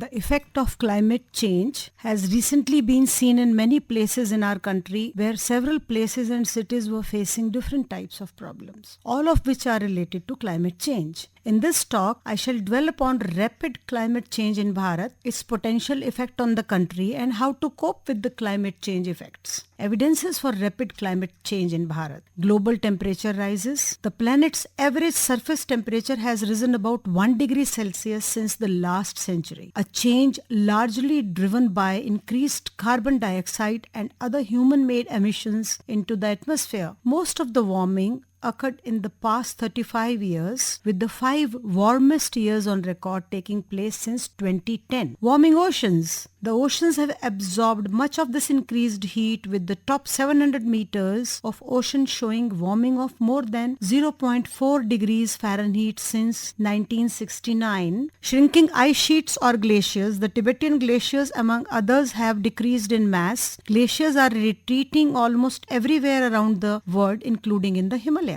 The effect of climate change has recently been seen in many places in our country where several places and cities were facing different types of problems, all of which are related to climate change. In this talk, I shall dwell upon rapid climate change in Bharat, its potential effect on the country and how to cope with the climate change effects. Evidences for rapid climate change in Bharat. Global temperature rises. The planet's average surface temperature has risen about 1 degree Celsius since the last century, a change largely driven by increased carbon dioxide and other human-made emissions into the atmosphere. Most of the warming occurred in the past 35 years, with the 5 warmest years on record taking place since 2010. Warming oceans. The oceans have absorbed much of this increased heat, with the top 700 meters of ocean showing warming of more than 0.4 degrees Fahrenheit since 1969. Shrinking ice sheets or glaciers. The Tibetan glaciers, among others, have decreased in mass. Glaciers are retreating almost everywhere around the world, including in the Himalayas.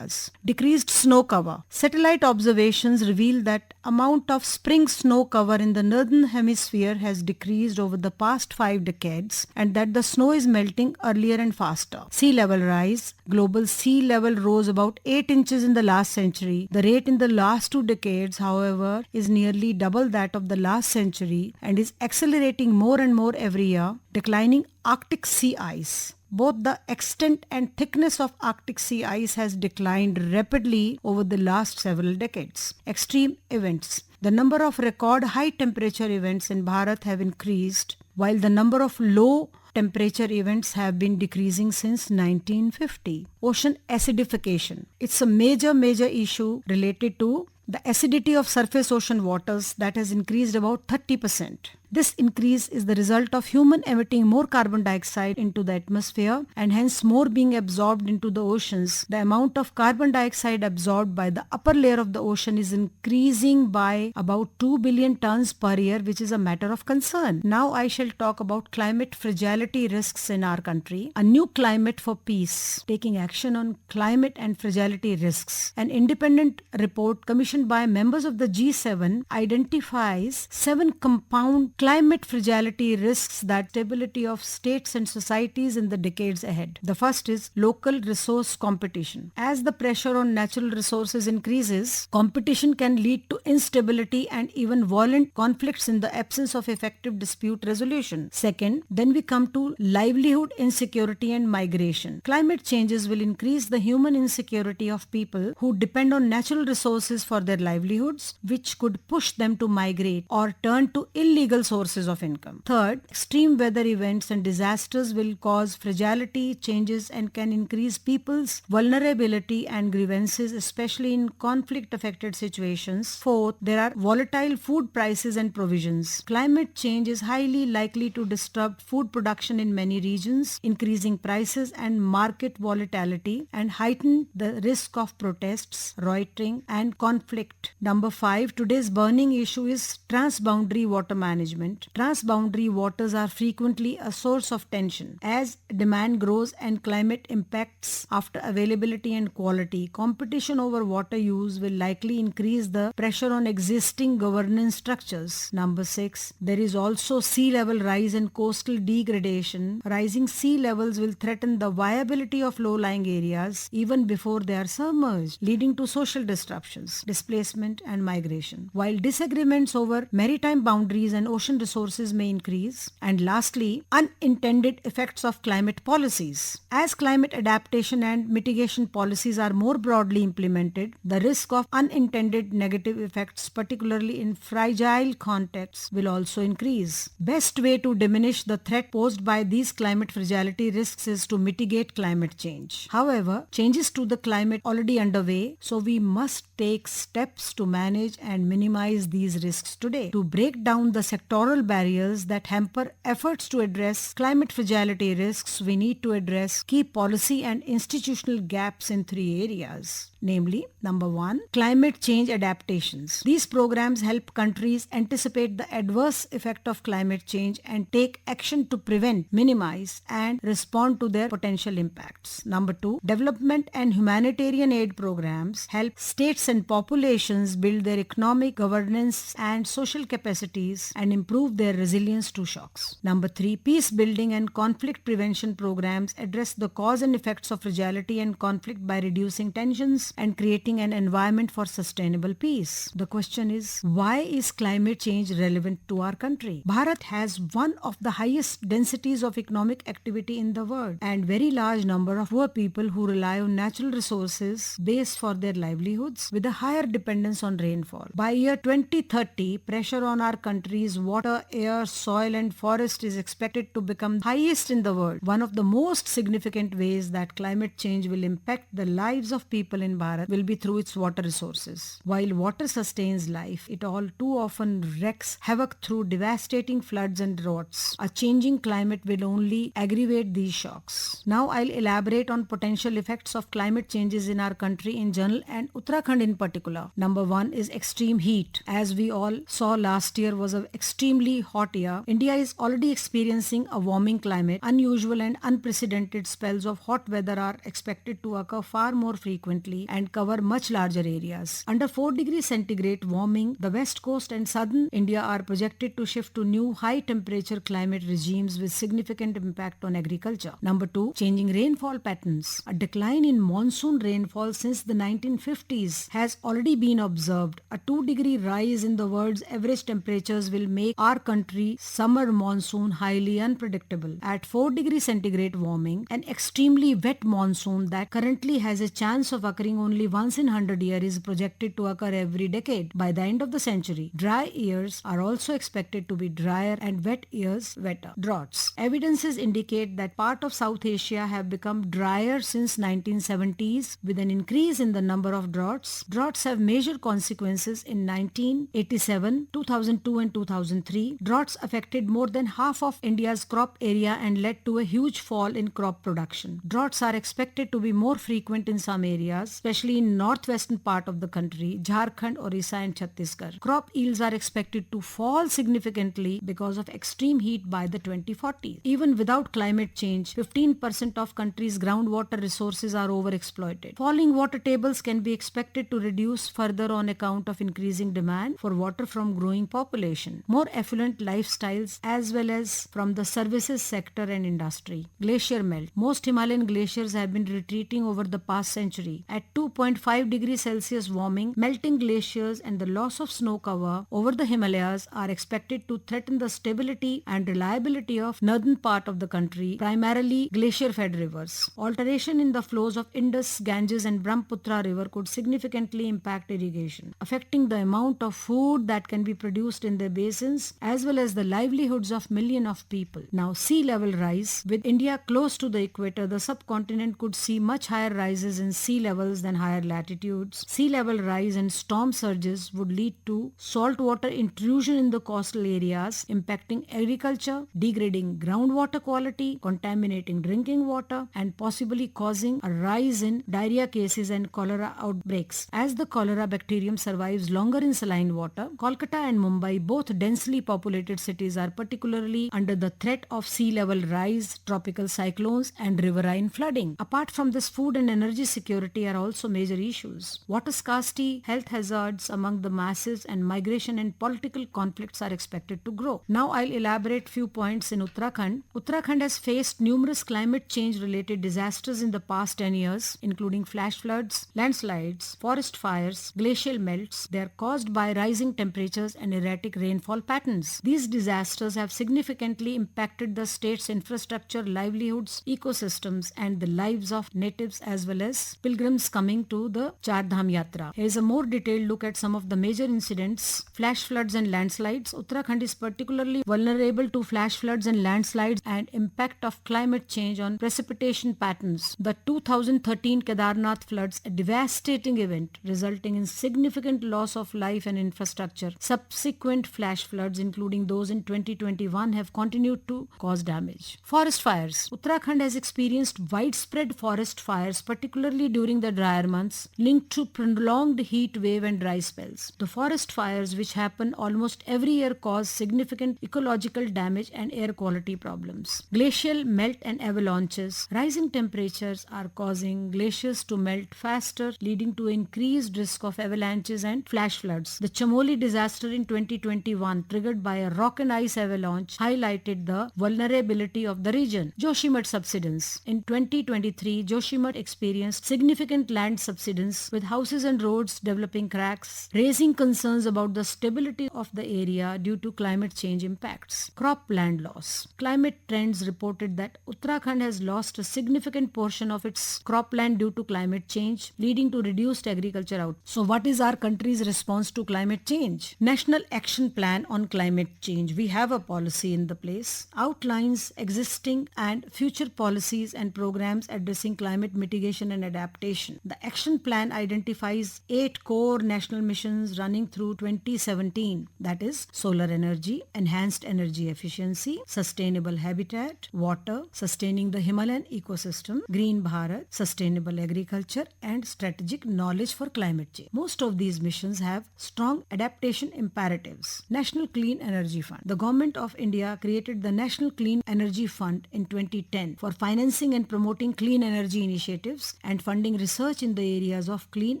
Decreased snow cover. Satellite observations reveal that amount of spring snow cover in the northern hemisphere has decreased over the past 5 decades, and that the snow is melting earlier and faster. Sea level rise. Global sea level rose about 8 inches in the last century. The rate in the last 2 decades, however, is nearly double that of the last century and is accelerating more and more every year. Declining Arctic sea ice. Both the extent and thickness of Arctic sea ice has declined rapidly over the last several decades. Extreme events. The number of record high temperature events in Bharat have increased, while the number of low temperature events have been decreasing since 1950. Ocean acidification. It's a major issue related to the acidity of surface ocean waters that has increased about 30%. This increase is the result of human emitting more carbon dioxide into the atmosphere and hence more being absorbed into the oceans. The amount of carbon dioxide absorbed by the upper layer of the ocean is increasing by about 2 billion tons per year, which is a matter of concern. Now I shall talk about climate fragility risks in our country. A new climate for peace, taking action on climate and fragility risks. An independent report commissioned by members of the G7 identifies 7 compound climate fragility risks that stability of states and societies in the decades ahead. The first is local resource competition. As the pressure on natural resources increases, competition can lead to instability and even violent conflicts in the absence of effective dispute resolution. Second, then we come to livelihood insecurity and migration. Climate changes will increase the human insecurity of people who depend on natural resources for their livelihoods, which could push them to migrate or turn to illegal sources of income. Third, extreme weather events and disasters will cause fragility changes and can increase people's vulnerability and grievances, especially in conflict-affected situations. Fourth, there are volatile food prices and provisions. Climate change is highly likely to disrupt food production in many regions, increasing prices and market volatility and heighten the risk of protests, rioting, and conflict. Number 5, today's burning issue is transboundary water management. Transboundary waters are frequently a source of tension. As demand grows and climate impacts after availability and quality, competition over water use will likely increase the pressure on existing governance structures. Number 6, there is also sea level rise and coastal degradation. Rising sea levels will threaten the viability of low-lying areas even before they are submerged, leading to social disruptions, displacement, and migration. While disagreements over maritime boundaries and ocean resources may increase. And lastly, unintended effects of climate policies. As climate adaptation and mitigation policies are more broadly implemented, the risk of unintended negative effects, particularly in fragile contexts, will also increase. Best way to diminish the threat posed by these climate fragility risks is to mitigate climate change. However, changes to the climate already underway, so we must take steps to manage and minimize these risks today. To break down the sectoral barriers that hamper efforts to address climate fragility risks, we need to address key policy and institutional gaps in 3 areas. namely, number one, climate change adaptations. These programs help countries anticipate the adverse effect of climate change and take action to prevent, minimize, and respond to their potential impacts. Number two, development and humanitarian aid programs help states and populations build their economic, governance, and social capacities and improve their resilience to shocks. Number three, peace building and conflict prevention programs address the cause and effects of fragility and conflict by reducing tensions and creating an environment for sustainable peace. The question is, why is climate change relevant to our country? Bharat has one of the highest densities of economic activity in the world and very large number of poor people who rely on natural resources based for their livelihoods with a higher dependence on rainfall. By year 2030, pressure on our country's water, air, soil and forest is expected to become highest in the world. One of the most significant ways that climate change will impact the lives of people in Bharat will be through its water resources. While water sustains life, it all too often wreaks havoc through devastating floods and droughts. A changing climate will only aggravate these shocks. Now I'll elaborate on potential effects of climate changes in our country in general and Uttarakhand in particular. Number one is extreme heat. As we all saw, last year was an extremely hot year. India is already experiencing a warming climate. Unusual and unprecedented spells of hot weather are expected to occur far more frequently and cover much larger areas. Under 4 degrees centigrade warming, the west coast and southern India are projected to shift to new high temperature climate regimes with significant impact on agriculture. Number two, changing rainfall patterns. A decline in monsoon rainfall since the 1950s has already been observed. A 2-degree rise in the world's average temperatures will make our country's summer monsoon highly unpredictable. At 4 degrees centigrade warming, an extremely wet monsoon that currently has a chance of occurring only once in 100 years is projected to occur every decade. By the end of the century, dry years are also expected to be drier and wet years wetter. Droughts. Evidences indicate that part of South Asia have become drier since 1970s with an increase in the number of droughts. Droughts have major consequences in 1987, 2002 and 2003. Droughts affected more than half of India's crop area and led to a huge fall in crop production. Droughts are expected to be more frequent in some areas, especially in northwestern part of the country, Jharkhand, Orissa and Chhattisgarh. Crop yields are expected to fall significantly because of extreme heat by the 2040s. Even without climate change, 15% of country's groundwater resources are overexploited. Falling water tables can be expected to reduce further on account of increasing demand for water from growing population, more affluent lifestyles as well as from the services sector and industry. Glacier melt. Most Himalayan glaciers have been retreating over the past century. At 2.5 degrees Celsius warming, melting glaciers and the loss of snow cover over the Himalayas are expected to threaten the stability and reliability of northern part of the country, primarily glacier-fed rivers. Alteration in the flows of Indus, Ganges and Brahmaputra river could significantly impact irrigation, affecting the amount of food that can be produced in the basins as well as the livelihoods of millions of people. Now, sea level rise. With India close to the equator, the subcontinent could see much higher rises in sea levels than higher latitudes. Sea level rise and storm surges would lead to saltwater intrusion in the coastal areas, impacting agriculture, degrading groundwater quality, contaminating drinking water, and possibly causing a rise in diarrhea cases and cholera outbreaks. As the cholera bacterium survives longer in saline water, Kolkata and Mumbai, both densely populated cities, are particularly under the threat of sea level rise, tropical cyclones, and riverine flooding. Apart from this, food and energy security are also major issues. Water scarcity, health hazards among the masses, and migration and political conflicts are expected to grow. Now I'll elaborate few points in Uttarakhand. Uttarakhand has faced numerous climate change related disasters in the past 10 years, including flash floods, landslides, forest fires, glacial melts. They are caused by rising temperatures and erratic rainfall patterns. These disasters have significantly impacted the state's infrastructure, livelihoods, ecosystems, and the lives of natives as well as pilgrims coming to the Char Dham Yatra. Here is a more detailed look at some of the major incidents. Flash floods and landslides. Uttarakhand is particularly vulnerable to flash floods and landslides and impact of climate change on precipitation patterns. The 2013 Kedarnath floods, a devastating event resulting in significant loss of life and infrastructure. Subsequent flash floods, including those in 2021, have continued to cause damage. Forest fires. Uttarakhand has experienced widespread forest fires, particularly during the dry drier months linked to prolonged heat wave and dry spells. The forest fires which happen almost every year cause significant ecological damage and air quality problems. Glacial melt and avalanches. Rising temperatures are causing glaciers to melt faster, leading to increased risk of avalanches and flash floods. The Chamoli disaster in 2021, triggered by a rock and ice avalanche, highlighted the vulnerability of the region. Joshimath subsidence. In 2023, Joshimath experienced significant land subsidence, with houses and roads developing cracks, raising concerns about the stability of the area due to climate change impacts. Cropland loss. Climate Trends reported that Uttarakhand has lost a significant portion of its cropland due to climate change, leading to reduced agriculture output. So what is our country's response to climate change? National Action Plan on Climate Change. We have a policy in the place, outlines existing and future policies and programs addressing climate mitigation and adaptation. The action plan identifies 8 core national missions running through 2017, that is solar energy, enhanced energy efficiency, sustainable habitat, water, sustaining the Himalayan ecosystem, Green Bharat, sustainable agriculture, and strategic knowledge for climate change. Most of these missions have strong adaptation imperatives. National Clean Energy Fund. The Government of India created the National Clean Energy Fund in 2010 for financing and promoting clean energy initiatives and funding research in the areas of clean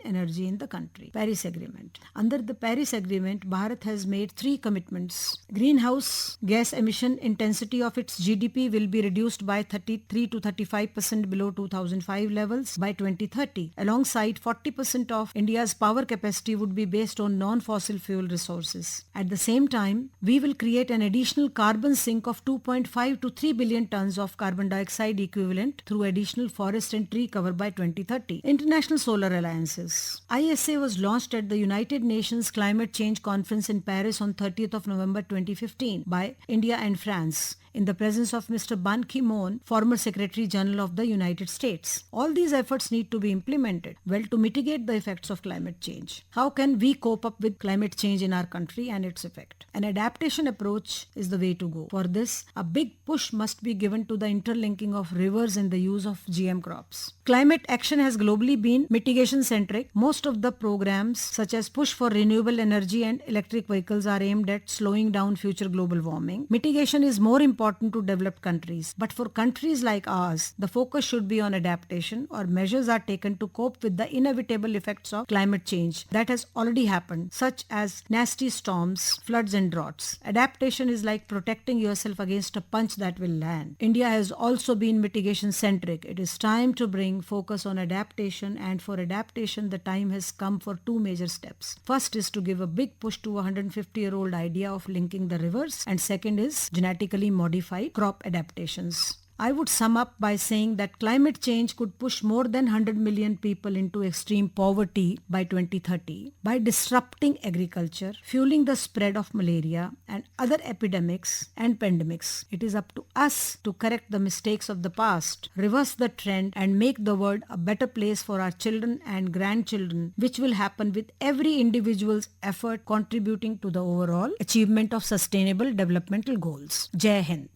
energy in the country. Paris Agreement. Under the Paris Agreement, Bharat has made 3 commitments. Greenhouse gas emission intensity of its GDP will be reduced by 33 to 35% below 2005 levels by 2030. Alongside, 40% of India's power capacity would be based on non-fossil fuel resources. At the same time, we will create an additional carbon sink of 2.5 to 3 billion tons of carbon dioxide equivalent through additional forest and tree cover by 2030. International Solar Alliances. ISA was launched at the United Nations Climate Change Conference in Paris on 30th of November 2015 by India and France, in the presence of Mr. Ban Ki-moon, former Secretary General of the United States. All these efforts need to be implemented well to mitigate the effects of climate change. How can we cope up with climate change in our country and its effect? An adaptation approach is the way to go. For this, a big push must be given to the interlinking of rivers and the use of GM crops. Climate action has globally been mitigation-centric. Most of the programs, such as push for renewable energy and electric vehicles, are aimed at slowing down future global warming. Mitigation is more important to developed countries, but for countries like ours, the focus should be on adaptation, or measures are taken to cope with the inevitable effects of climate change that has already happened, such as nasty storms, floods and droughts. Adaptation is like protecting yourself against a punch that will land. India has also been mitigation-centric. It is time to bring focus on adaptation, and for adaptation, the time has come for 2 major steps. First is to give a big push to a 150-year-old idea of linking the rivers, and second is genetically modified crop adaptations. I would sum up by saying that climate change could push more than 100 million people into extreme poverty by 2030 by disrupting agriculture, fueling the spread of malaria and other epidemics and pandemics. It is up to us to correct the mistakes of the past, reverse the trend, and make the world a better place for our children and grandchildren, which will happen with every individual's effort contributing to the overall achievement of sustainable developmental goals. Jai Hind.